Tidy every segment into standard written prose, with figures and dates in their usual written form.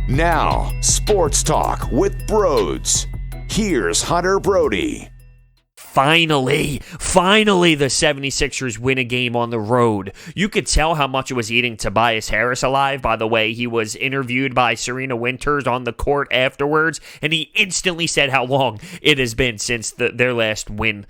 Now, Sports Talk with Broads. Here's Hunter Brody. Finally, the 76ers win a game on the road. You could tell how much it was eating Tobias Harris alive by the way he was interviewed by Serena Winters on the court afterwards, and he instantly said how long it has been since their last win.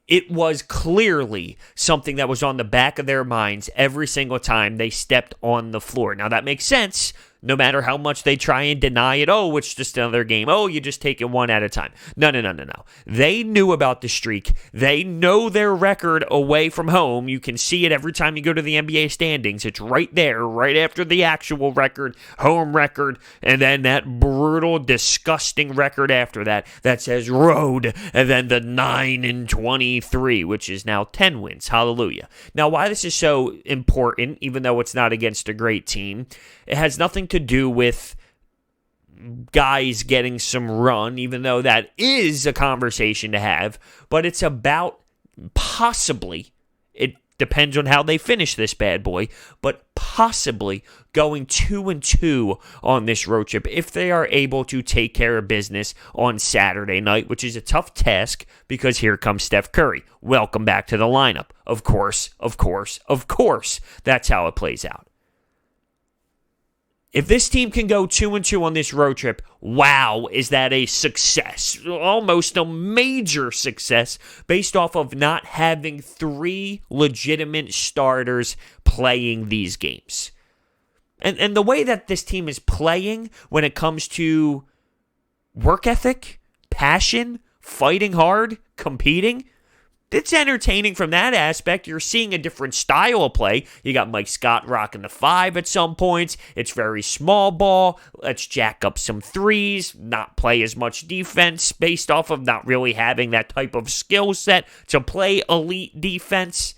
It was clearly something that was on the back of their minds every single time they stepped on the floor. Now, that makes sense. No matter how much they try and deny it, oh, it's just another game. Oh, you just take it one at a time. No. They knew about the streak. They know their record away from home. You can see it every time you go to the NBA standings. It's right there, right after the actual record, home record, and then that brutal, disgusting record after that says road, and then the 9-23, which is now 10 wins. Hallelujah. Now, why this is so important, even though it's not against a great team, it has nothing to do with guys getting some run, even though that is a conversation to have, but it's about possibly, it depends on how they finish this bad boy, but possibly going 2-2 on this road trip if they are able to take care of business on Saturday night, which is a tough task because here comes Steph Curry. Welcome back to the lineup. Of course, that's how it plays out. If this team can go 2-2 on this road trip, wow, is that a success? Almost a major success based off of not having three legitimate starters playing these games. And the way that this team is playing when it comes to work ethic, passion, fighting hard, competing, it's entertaining from that aspect. You're seeing a different style of play. You got Mike Scott rocking the 5 at some points. It's very small ball. Let's jack up some threes, not play as much defense based off of not really having that type of skill set to play elite defense.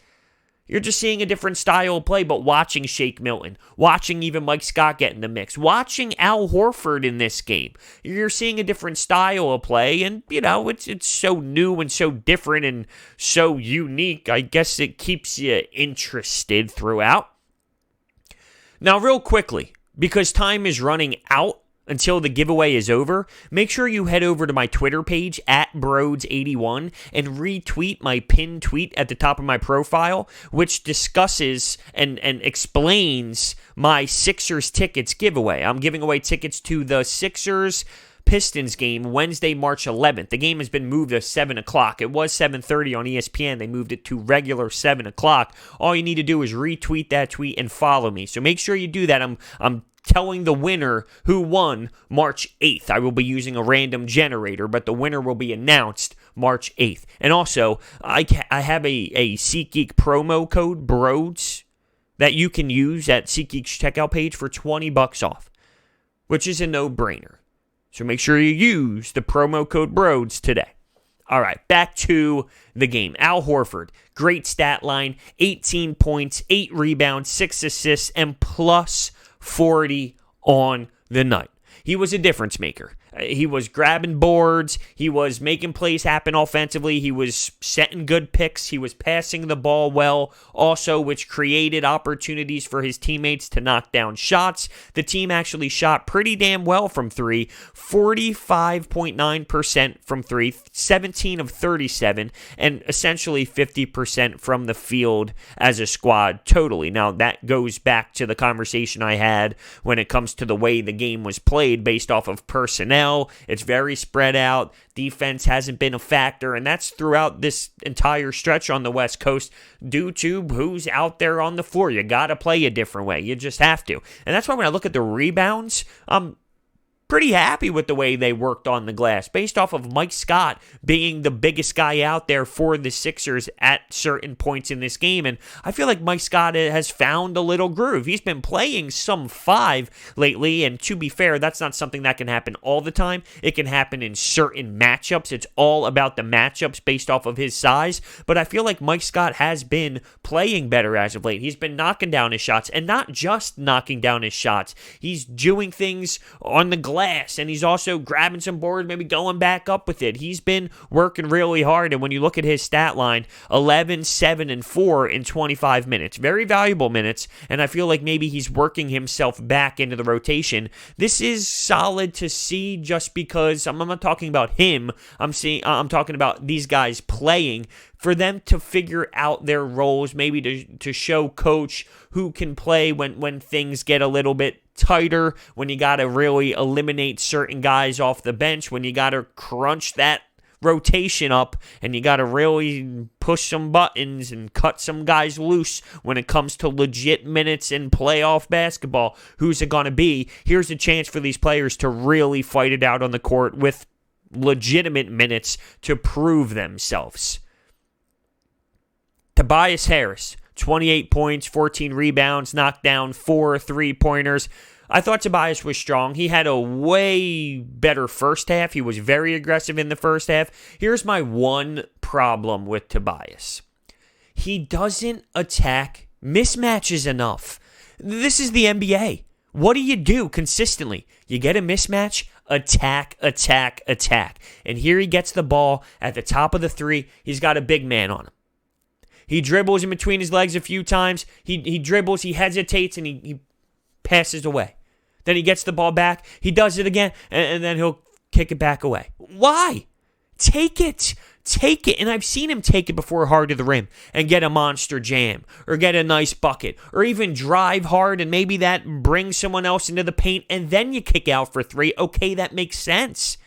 You're just seeing a different style of play, but watching Shake Milton, watching even Mike Scott get in the mix, watching Al Horford in this game, you're seeing a different style of play, and, you know, it's so new and so different and so unique. I guess it keeps you interested throughout. Now, real quickly, because time is running out until the giveaway is over, make sure you head over to my Twitter page, @Broads81, and retweet my pinned tweet at the top of my profile, which discusses and explains my Sixers tickets giveaway. I'm giving away tickets to the Sixers-Pistons game Wednesday, March 11th. The game has been moved to 7 o'clock. It was 7:30 on ESPN. They moved it to regular 7 o'clock. All you need to do is retweet that tweet and follow me. So make sure you do that. I'm telling the winner who won March 8th. I will be using a random generator, but the winner will be announced March 8th. And also, I have a SeatGeek promo code, BROADS, that you can use at SeatGeek's checkout page for $20 off, which is a no-brainer. So make sure you use the promo code BROADS today. All right, back to the game. Al Horford, great stat line, 18 points, 8 rebounds, 6 assists, and plus 40 on the night. He was a difference maker. He was grabbing boards. He was making plays happen offensively. He was setting good picks. He was passing the ball well also, which created opportunities for his teammates to knock down shots. The team actually shot pretty damn well from three, 45.9% from three, 17 of 37, and essentially 50% from the field as a squad totally. Now, that goes back to the conversation I had when it comes to the way the game was played based off of personnel. It's very spread out. Defense hasn't been a factor, and that's throughout this entire stretch on the West Coast due to who's out there on the floor. You got to play a different way. You just have to. And that's why when I look at the rebounds, pretty happy with the way they worked on the glass based off of Mike Scott being the biggest guy out there for the Sixers at certain points in this game. And I feel like Mike Scott has found a little groove. He's been playing some 5 lately, and to be fair, that's not something that can happen all the time. It can happen in certain matchups. It's all about the matchups based off of his size. But I feel like Mike Scott has been playing better as of late. He's been knocking down his shots, and not just knocking down his shots. He's doing things on the glass glass, and he's also grabbing some boards, maybe going back up with it. He's been working really hard, and when you look at his stat line, 11, 7, and 4 in 25 minutes. Very valuable minutes, and I feel like maybe he's working himself back into the rotation. This is solid to see just because I'm not talking about him. I'm talking about these guys playing, for them to figure out their roles, maybe to show coach who can play when things get a little bit tighter, when you got to really eliminate certain guys off the bench, when you got to crunch that rotation up and you got to really push some buttons and cut some guys loose when it comes to legit minutes in playoff basketball. Who's it going to be? Here's a chance for these players to really fight it out on the court with legitimate minutes to prove themselves. Tobias Harris, 28 points, 14 rebounds, knocked down 4 3-pointers. I thought Tobias was strong. He had a way better first half. He was very aggressive in the first half. Here's my one problem with Tobias. He doesn't attack mismatches enough. This is the NBA. What do you do consistently? You get a mismatch, attack, attack, attack. And here he gets the ball at the top of the three. He's got a big man on him. He dribbles in between his legs a few times. He dribbles, he hesitates, and he passes away. Then he gets the ball back. He does it again, and then he'll kick it back away. Why? Take it. Take it. And I've seen him take it before hard to the rim and get a monster jam or get a nice bucket or even drive hard, and maybe that brings someone else into the paint, and then you kick out for 3. Okay, that makes sense.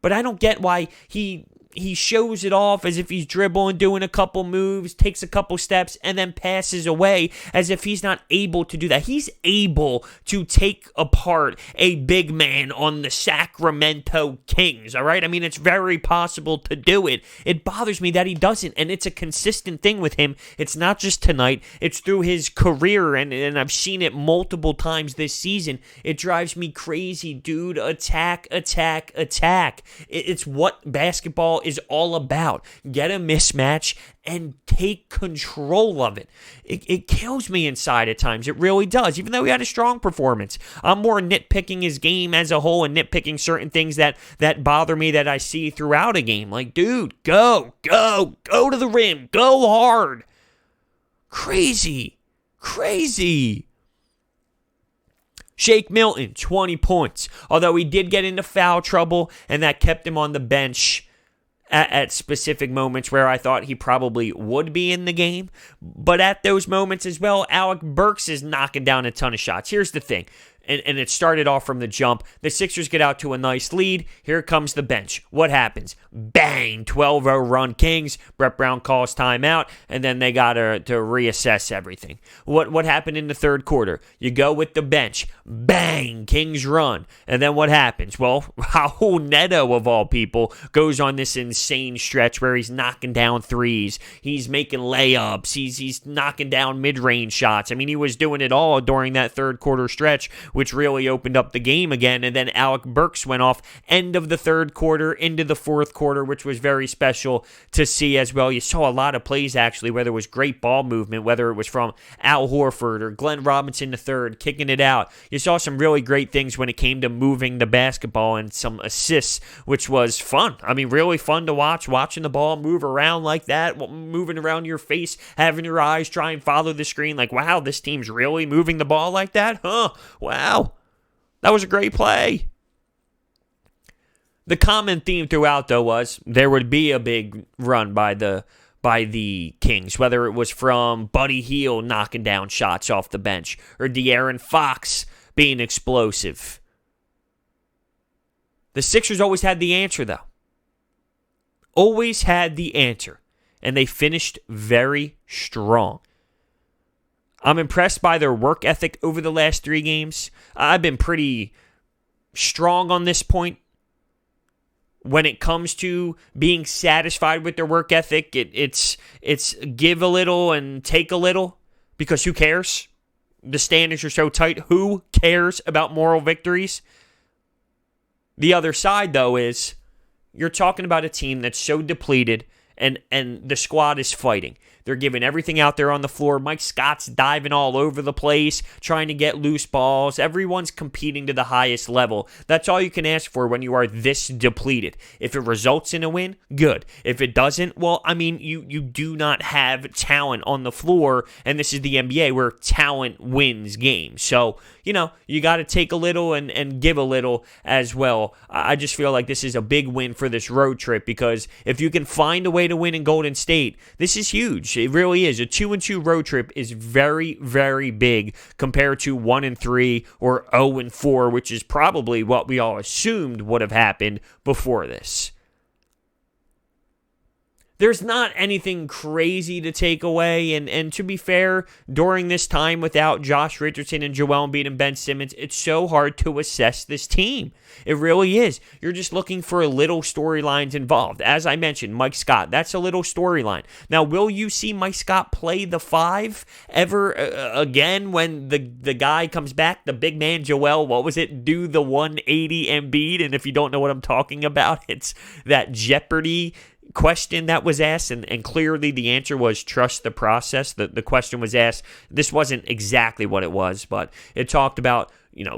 But I don't get why he shows it off as if he's dribbling, doing a couple moves, takes a couple steps, and then passes away as if he's not able to do that. He's able to take apart a big man on the Sacramento Kings, all right? I mean, it's very possible to do it. It bothers me that he doesn't, and it's a consistent thing with him. It's not just tonight. It's through his career, and I've seen it multiple times this season. It drives me crazy, dude. Attack, attack, attack. It's what basketball is all about. Get a mismatch and take control of it. It kills me inside at times. It really does, even though he had a strong performance. I'm more nitpicking his game as a whole and nitpicking certain things that bother me that I see throughout a game. Like, dude, go to the rim, go hard. Crazy. Shake Milton, 20 points. Although he did get into foul trouble, and that kept him on the bench at specific moments where I thought he probably would be in the game. But at those moments as well, Alec Burks is knocking down a ton of shots. Here's the thing. And it started off from the jump. The Sixers get out to a nice lead. Here comes the bench. What happens? Bang! 12-0 run Kings. Brett Brown calls timeout, and then they got to reassess everything. What happened in the third quarter? You go with the bench. Bang! Kings run. And then what happens? Well, Raul Neto, of all people, goes on this insane stretch where he's knocking down threes. He's making layups. He's knocking down mid-range shots. I mean, he was doing it all during that third quarter stretch, which really opened up the game again. And then Alec Burks went off end of the third quarter into the fourth quarter, which was very special to see as well. You saw a lot of plays, actually, where there was great ball movement, whether it was from Al Horford or Glenn Robinson III kicking it out. You saw some really great things when it came to moving the basketball and some assists, which was fun. I mean, really fun to watch, watching the ball move around like that, moving around your face, having your eyes try and follow the screen. Like, wow, this team's really moving the ball like that? Huh, wow. That was a great play. The common theme throughout, though, was there would be a big run by the Kings, whether it was from Buddy Hield knocking down shots off the bench or De'Aaron Fox being explosive. The Sixers always had the answer, though. Always had the answer. And they finished very strong. I'm impressed by their work ethic over the last 3 games. I've been pretty strong on this point. When it comes to being satisfied with their work ethic, it's give a little and take a little, because who cares? The standards are so tight. Who cares about moral victories? The other side, though, is you're talking about a team that's so depleted and the squad is fighting. They're giving everything out there on the floor. Mike Scott's diving all over the place, trying to get loose balls. Everyone's competing to the highest level. That's all you can ask for when you are this depleted. If it results in a win, good. If it doesn't, well, I mean, you do not have talent on the floor, and this is the NBA where talent wins games. So, you got to take a little and give a little as well. I just feel like this is a big win for this road trip, because if you can find a way to win in Golden State, this is huge. It really is. A 2-2 road trip is very, very big compared to 1-3 or 0-4, which is probably what we all assumed would have happened before this. There's not anything crazy to take away, and to be fair, during this time without Josh Richardson and Joel Embiid and Ben Simmons, it's so hard to assess this team. It really is. You're just looking for little storylines involved. As I mentioned, Mike Scott, that's a little storyline. Now, will you see Mike Scott play the 5 ever again when the guy comes back, the big man Joel, do the 180 Embiid? And if you don't know what I'm talking about, it's that Jeopardy question that was asked, and clearly the answer was trust the process. The question was asked. This wasn't exactly what it was, but it talked about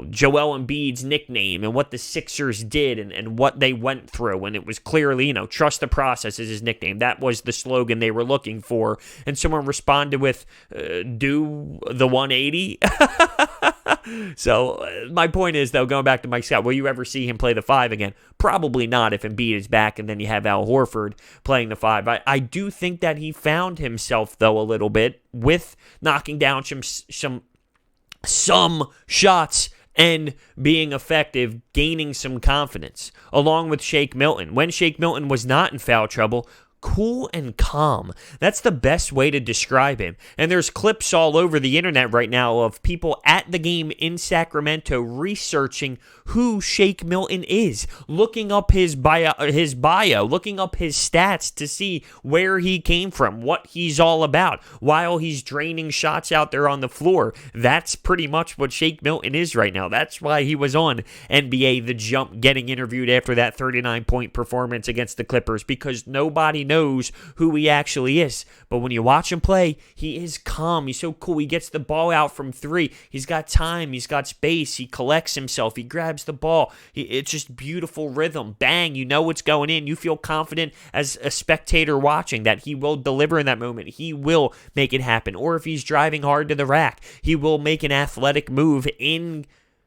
Joel Embiid's nickname and what the Sixers did and what they went through, and it was clearly trust the process is his nickname. That was the slogan they were looking for, and someone responded with do the 180. So my point is, though, going back to Mike Scott, will you ever see him play the 5 again? Probably not if Embiid is back and then you have Al Horford playing the 5. I do think that he found himself, though, a little bit with knocking down some shots and being effective, gaining some confidence, along with Shake Milton. When Shake Milton was not in foul trouble, cool and calm. That's the best way to describe him. And there's clips all over the internet right now of people at the game in Sacramento researching who Shake Milton is, looking up his bio, looking up his stats to see where he came from, what he's all about, while he's draining shots out there on the floor. That's pretty much what Shake Milton is right now. That's why he was on NBA The Jump getting interviewed after that 39-point performance against the Clippers, because nobody knows who he actually is. But when you watch him play, he is calm. He's so cool. He gets the ball out from 3. He's got time. He's got space. He collects himself. He grabs the ball. It's just beautiful rhythm. Bang, you know what's going in. You feel confident as a spectator watching that he will deliver in that moment. He will make it happen. Or if he's driving hard to the rack, he will make an athletic move in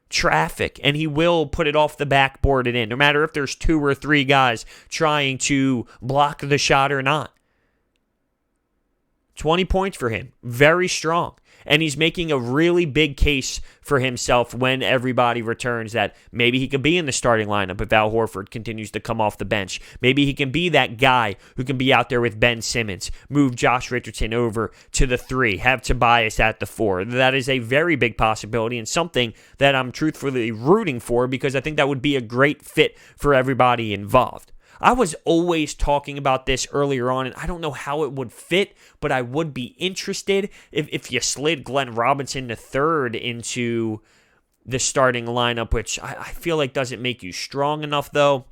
traffic, and he will put it off the backboard and in, no matter if there's 2 or 3 guys trying to block the shot or not. 20 points for him. Very strong. And he's making a really big case for himself when everybody returns, that maybe he could be in the starting lineup if Al Horford continues to come off the bench. Maybe he can be that guy who can be out there with Ben Simmons, move Josh Richardson over to the 3, have Tobias at the 4. That is a very big possibility and something that I'm truthfully rooting for, because I think that would be a great fit for everybody involved. I was always talking about this earlier on, and I don't know how it would fit, but I would be interested if you slid Glenn Robinson III into the starting lineup, which I feel like doesn't make you strong enough, though,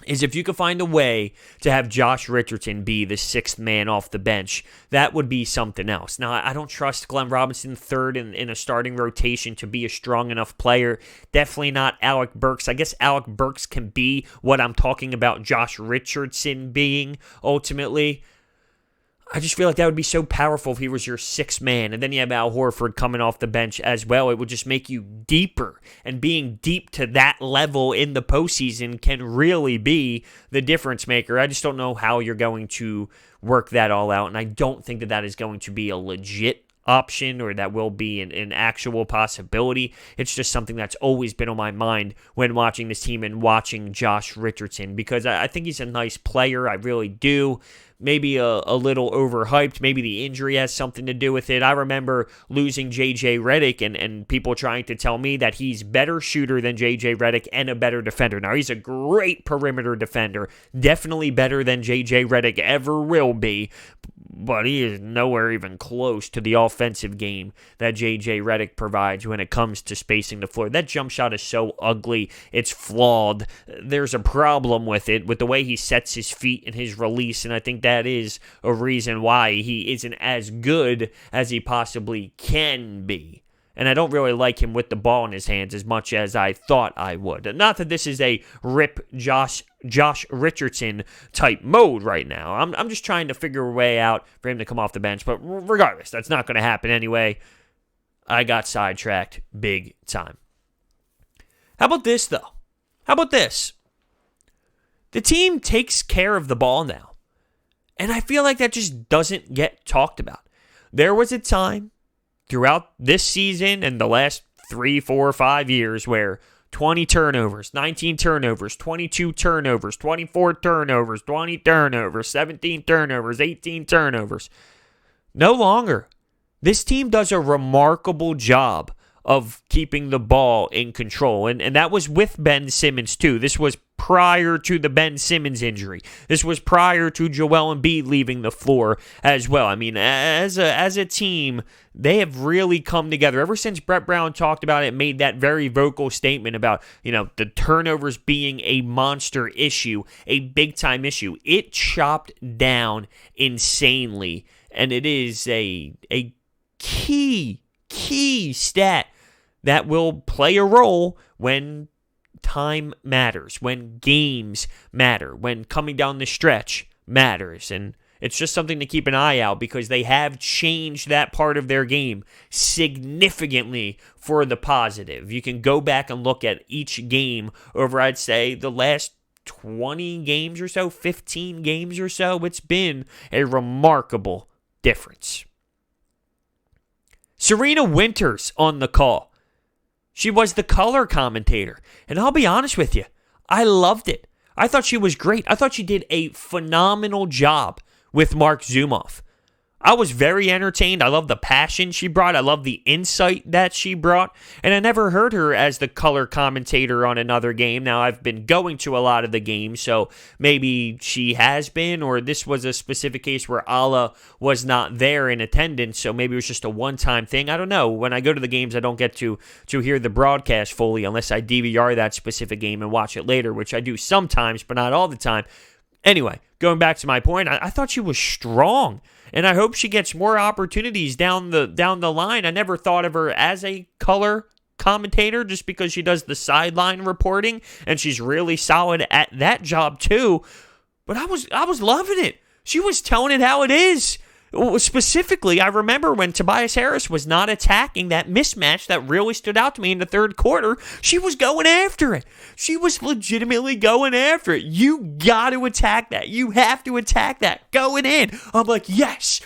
is if you could find a way to have Josh Richardson be the 6th man off the bench. That would be something else. Now, I don't trust Glenn Robinson III in a starting rotation to be a strong enough player. Definitely not Alec Burks. I guess Alec Burks can be what I'm talking about Josh Richardson being ultimately. I just feel like that would be so powerful if he was your 6th man, and then you have Al Horford coming off the bench as well. It would just make you deeper, and being deep to that level in the postseason can really be the difference maker. I just don't know how you're going to work that all out, and I don't think that is going to be a legit option, or that will be an actual possibility. It's just something that's always been on my mind when watching this team and watching Josh Richardson, because I think he's a nice player. I really do. Maybe a little overhyped. Maybe the injury has something to do with it. I remember losing J.J. Redick and people trying to tell me that he's better shooter than J.J. Redick and a better defender. Now, he's a great perimeter defender. Definitely better than J.J. Redick ever will be. but he is nowhere even close to the offensive game that J.J. Redick provides when it comes to spacing the floor. That jump shot is so ugly. It's flawed. There's a problem with it, with the way he sets his feet and his release, and I think that is a reason why he isn't as good as he possibly can be. And I don't really like him with the ball in his hands as much as I thought I would. Not that this is a rip Josh Richardson type mode right now. I'm just trying to figure a way out for him to come off the bench. But regardless, that's not going to happen anyway. I got sidetracked big time. How about this, though? How about this? The team takes care of the ball now. And I feel like that just doesn't get talked about. There was a time throughout this season and the last 3, 4, 5 years where 20 turnovers, 19 turnovers, 22 turnovers, 24 turnovers, 20 turnovers, 17 turnovers, 18 turnovers. No longer. This team does a remarkable job of keeping the ball in control. And that was with Ben Simmons, too. This was prior to the Ben Simmons injury. This was prior to Joel Embiid leaving the floor as well. I mean, as a team, they have really come together. Ever since Brett Brown talked about it, made that very vocal statement about, the turnovers being a monster issue, a big-time issue. It chopped down insanely, and it is a key stat that will play a role when time matters, when games matter, when coming down the stretch matters. And it's just something to keep an eye out because they have changed that part of their game significantly for the positive. You can go back and look at each game over, I'd say, the last 20 games or so, 15 games or so. It's been a remarkable difference. Serena Winters on the call. She was the color commentator. And I'll be honest with you, I loved it. I thought she was great. I thought she did a phenomenal job with Mark Zumoff. I was very entertained. I love the passion she brought. I love the insight that she brought. And I never heard her as the color commentator on another game. Now, I've been going to a lot of the games, so maybe she has been, or this was a specific case where Allah was not there in attendance, so maybe it was just a one-time thing. I don't know. When I go to the games, I don't get to hear the broadcast fully unless I DVR that specific game and watch it later, which I do sometimes, but not all the time. Anyway, going back to my point, I thought she was strong. And I hope she gets more opportunities down the line. I never thought of her as a color commentator just because she does the sideline reporting, and she's really solid at that job too. But I was loving it. She was telling it how it is. Specifically, I remember when Tobias Harris was not attacking that mismatch that really stood out to me in the third quarter. She was going after it. She was legitimately going after it. You got to attack that. You have to attack that. Going in. I'm like, yes,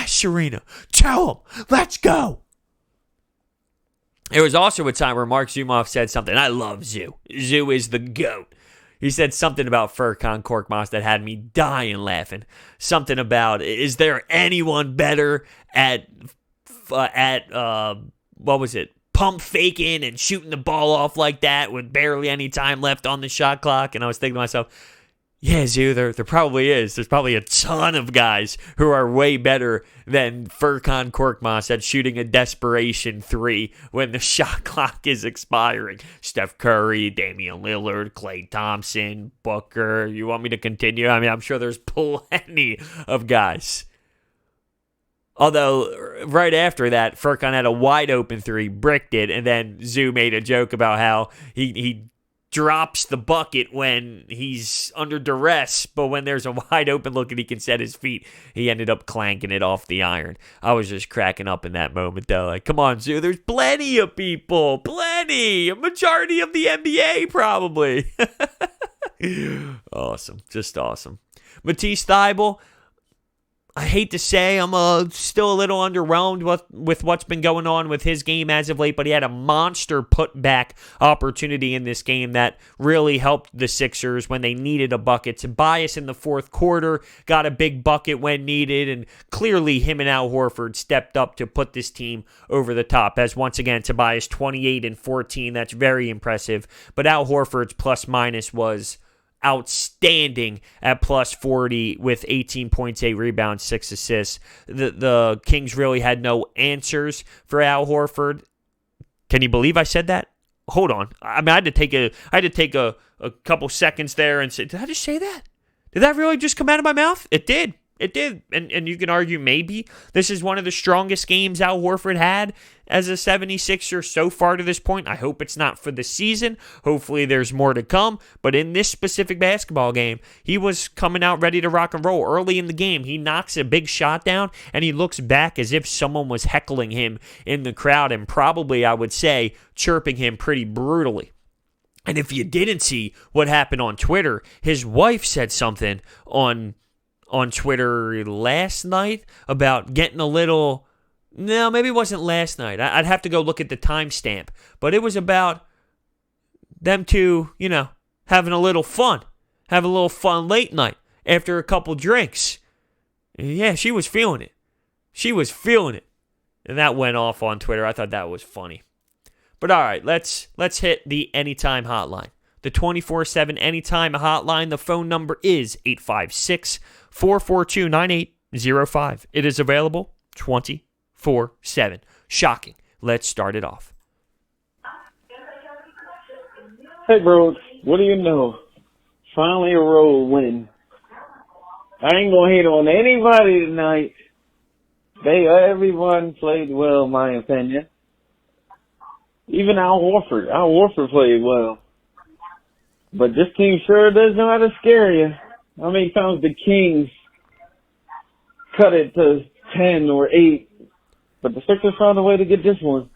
Serena. Tell them. Let's go. There was also a time where Mark Zumoff said something. I love Zoo. Zoo is the GOAT. He said something about Furkan Korkmaz that had me dying laughing. Something about, is there anyone better at what was it? Pump faking and shooting the ball off like that with barely any time left on the shot clock? And I was thinking to myself, yeah, Zoo, there probably is. There's probably a ton of guys who are way better than Furkan Korkmaz at shooting a desperation three when the shot clock is expiring. Steph Curry, Damian Lillard, Klay Thompson, Booker. You want me to continue? I mean, I'm sure there's plenty of guys. Although, right after that, Furkan had a wide open three, bricked it, and then Zoo made a joke about how he drops the bucket when he's under duress, but when there's a wide open look and he can set his feet, he ended up clanking it off the iron. I was just cracking up in that moment, though. Like, come on, Zoo, there's plenty of people. Plenty. A majority of the NBA, probably. Awesome. Just awesome. Matisse Thybulle, I hate to say I'm still a little underwhelmed with what's been going on with his game as of late, but he had a monster putback opportunity in this game that really helped the Sixers when they needed a bucket. Tobias in the fourth quarter got a big bucket when needed, and clearly him and Al Horford stepped up to put this team over the top. As once again, Tobias 28 and 14, that's very impressive, but Al Horford's plus minus was outstanding at plus 40 with 18 points, 8 rebounds, 6 assists. The Kings really had no answers for Al Horford. Can you believe I said that? Hold on. I mean, I had to take a couple seconds there and say, did I just say that? Did that really just come out of my mouth? It did. It did. And you can argue maybe this is one of the strongest games Al Horford had as a 76er so far to this point. I hope it's not for the season. Hopefully there's more to come. But in this specific basketball game, he was coming out ready to rock and roll. Early in the game, he knocks a big shot down, and he looks back as if someone was heckling him in the crowd and probably, I would say, chirping him pretty brutally. And if you didn't see what happened on Twitter, his wife said something on Twitter last night about getting a little... No, maybe it wasn't last night. I'd have to go look at the timestamp. But it was about them two, having a little fun. Having a little fun late night after a couple drinks. And yeah, she was feeling it. She was feeling it. And that went off on Twitter. I thought that was funny. But all right, let's hit the Anytime hotline. The 24/7 Anytime hotline. The phone number is 856-442-9805. It is available 24/7. Shocking. Let's start it off. Hey, bro. What do you know? Finally a road win. I ain't gonna hate on anybody tonight. Everyone played well, in my opinion. Even Al Horford. Al Horford played well. But this team sure does know how to scare you. How many times the Kings cut it to 10 or 8? But the Sixers found a way to get this one.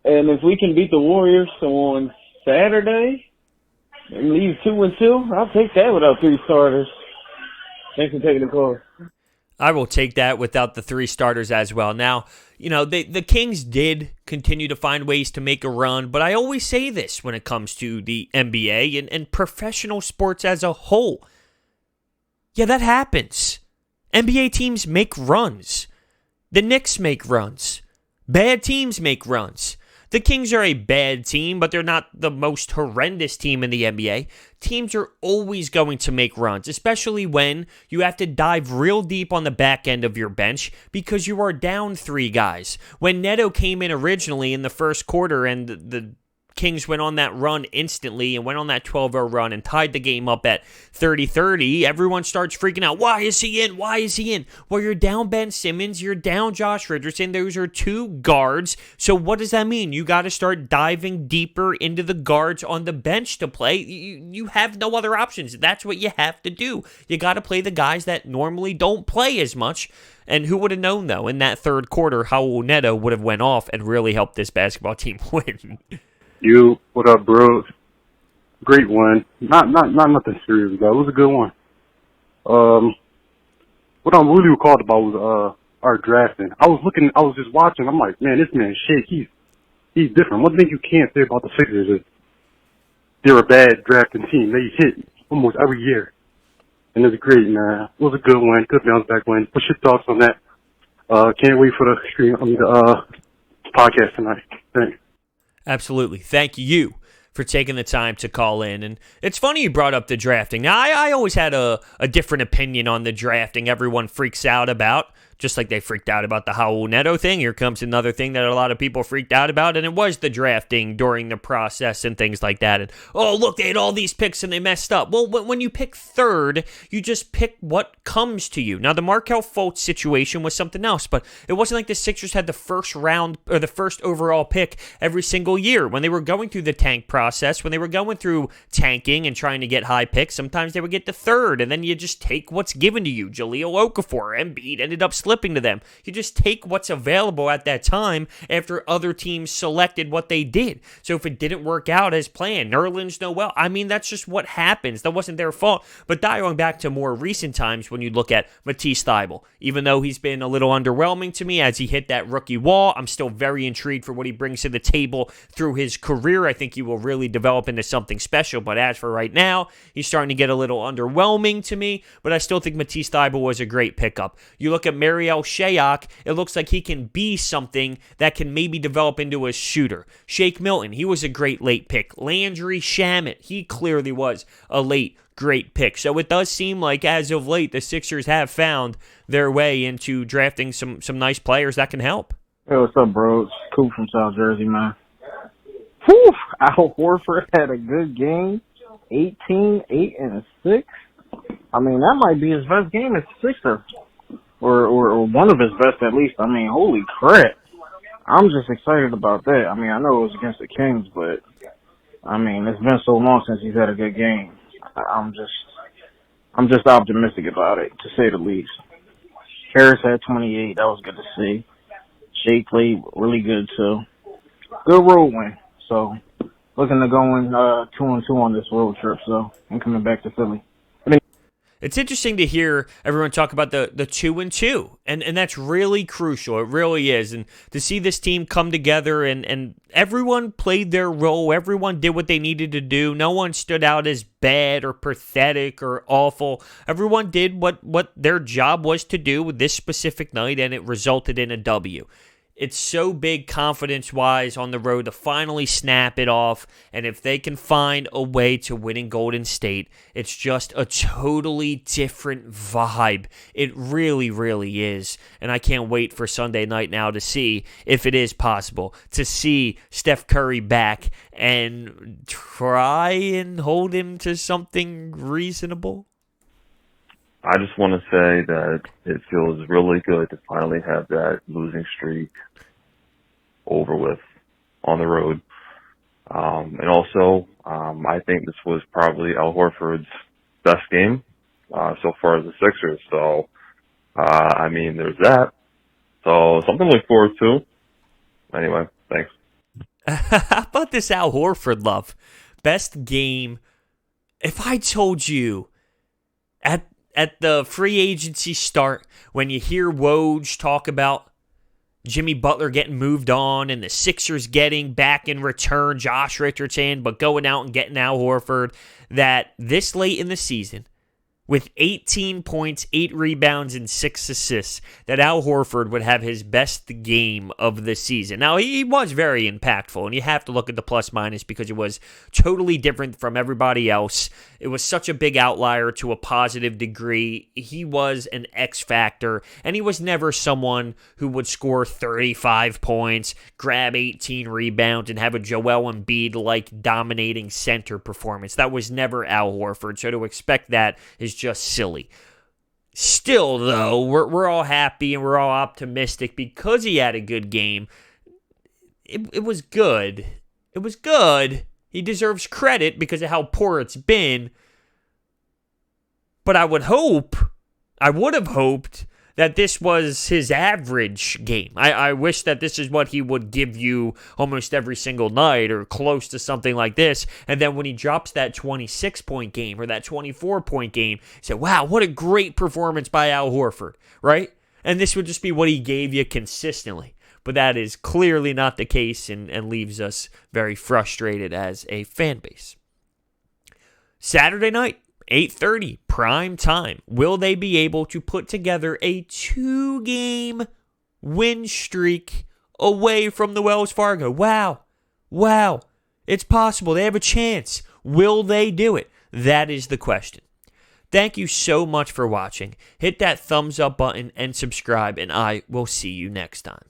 And if we can beat the Warriors on Saturday and leave 2-2, I'll take that without 3 starters. Thanks for taking the call. I will take that without the 3 starters as well. Now, the Kings did continue to find ways to make a run, but I always say this when it comes to the NBA and professional sports as a whole. Yeah, that happens. NBA teams make runs. The Knicks make runs. Bad teams make runs. The Kings are a bad team, but they're not the most horrendous team in the NBA. Teams are always going to make runs, especially when you have to dive real deep on the back end of your bench because you are down 3 guys. When Neto came in originally in the first quarter and the Kings went on that run instantly and went on that 12-0 run and tied the game up at 30-30, everyone starts freaking out. Why is he in? Why is he in? Well, you're down Ben Simmons. You're down Josh Richardson. Those are 2 guards. So what does that mean? You got to start diving deeper into the guards on the bench to play. You have no other options. That's what you have to do. You got to play the guys that normally don't play as much. And who would have known, though, in that third quarter, Raul Neto would have went off and really helped this basketball team win. What up, bro? Great one. Not nothing serious, though. It was a good one. What I'm really recalled about was our drafting. I was just watching. I'm like, man, this man's shake. He's different. One thing you can't say about the Sixers is they're a bad drafting team. They hit almost every year, and it was great, man. It was a good one, good bounce back win. What's your thoughts on that? Can't wait for the podcast tonight. Thanks. Absolutely. Thank you for taking the time to call in. And it's funny you brought up the drafting. Now, I always had a different opinion on the drafting everyone freaks out about. Just like they freaked out about the Raul Neto thing, here comes another thing that a lot of people freaked out about, and it was the drafting during the process and things like that. And, oh, look, they had all these picks and they messed up. Well, when you pick third, you just pick what comes to you. Now, the Markelle Fultz situation was something else, but it wasn't like the Sixers had the first round or the first overall pick every single year. When they were going through the tank process, when they were going through tanking and trying to get high picks, sometimes they would get the third, and then you just take what's given to you. Jahlil Okafor, Embiid ended up slipping to them. You just take what's available at that time after other teams selected what they did. So if it didn't work out as planned, Nerlens Noel, I mean, that's just what happens. That wasn't their fault. But dialing back to more recent times when you look at Matisse Thybulle, even though he's been a little underwhelming to me as he hit that rookie wall, I'm still very intrigued for what he brings to the table through his career. I think he will really develop into something special. But as for right now, he's starting to get a little underwhelming to me. But I still think Matisse Thybulle was a great pickup. You look at Mary Ariel Shayok, it looks like he can be something that can maybe develop into a shooter. Shake Milton, he was a great late pick. Landry Shamet, he clearly was a late great pick. So it does seem like as of late, the Sixers have found their way into drafting some nice players that can help. Hey, what's up, bro? It's Coop from South Jersey, man. Whew! Al Horford had a good game. 18, 8, and a 6. I mean, that might be his best game as a Sixer. Or one of his best, at least. I mean, holy crap. I'm just excited about that. I mean, I know it was against the Kings, but, I mean, it's been so long since he's had a good game. I'm just optimistic about it, to say the least. Harris had 28. That was good to see. Shea played really good, too. Good road win. So, looking to going 2-2 on this road trip, so I'm coming back to Philly. It's interesting to hear everyone talk about the 2-2, and that's really crucial. It really is. And to see this team come together and everyone played their role, everyone did what they needed to do. No one stood out as bad or pathetic or awful. Everyone did what their job was to do with this specific night, and it resulted in a W. It's so big confidence-wise on the road to finally snap it off, and if they can find a way to win in Golden State, it's just a totally different vibe. It really, really is, and I can't wait for Sunday night now to see if it is possible to see Steph Curry back and try and hold him to something reasonable. I just want to say that it feels really good to finally have that losing streak over with on the road. And also, I think this was probably Al Horford's best game so far as the Sixers. So, I mean, there's that. So, something to look forward to. Anyway, thanks. How about this Al Horford love? Best game. If I told you at the free agency start, when you hear Woj talk about Jimmy Butler getting moved on and the Sixers getting back in return Josh Richardson, but going out and getting Al Horford, that this late in the season, with 18 points, 8 rebounds, and 6 assists, that Al Horford would have his best game of the season. Now, he was very impactful, and you have to look at the plus-minus because it was totally different from everybody else. It was such a big outlier to a positive degree. He was an X factor, and he was never someone who would score 35 points, grab 18 rebounds, and have a Joel Embiid-like dominating center performance. That was never Al Horford, so to expect that is just silly. Still, though, we're all happy and we're all optimistic because he had a good game. It was good. It was good. He deserves credit because of how poor it's been. But I would have hoped that this was his average game. I wish that this is what he would give you almost every single night or close to something like this. And then when he drops that 26-point game or that 24-point game, you say, wow, what a great performance by Al Horford, right? And this would just be what he gave you consistently. But that is clearly not the case and leaves us very frustrated as a fan base. Saturday night, 8:30, prime time. Will they be able to put together a 2-game win streak away from the Wells Fargo? Wow. It's possible. They have a chance. Will they do it? That is the question. Thank you so much for watching. Hit that thumbs up button and subscribe, and I will see you next time.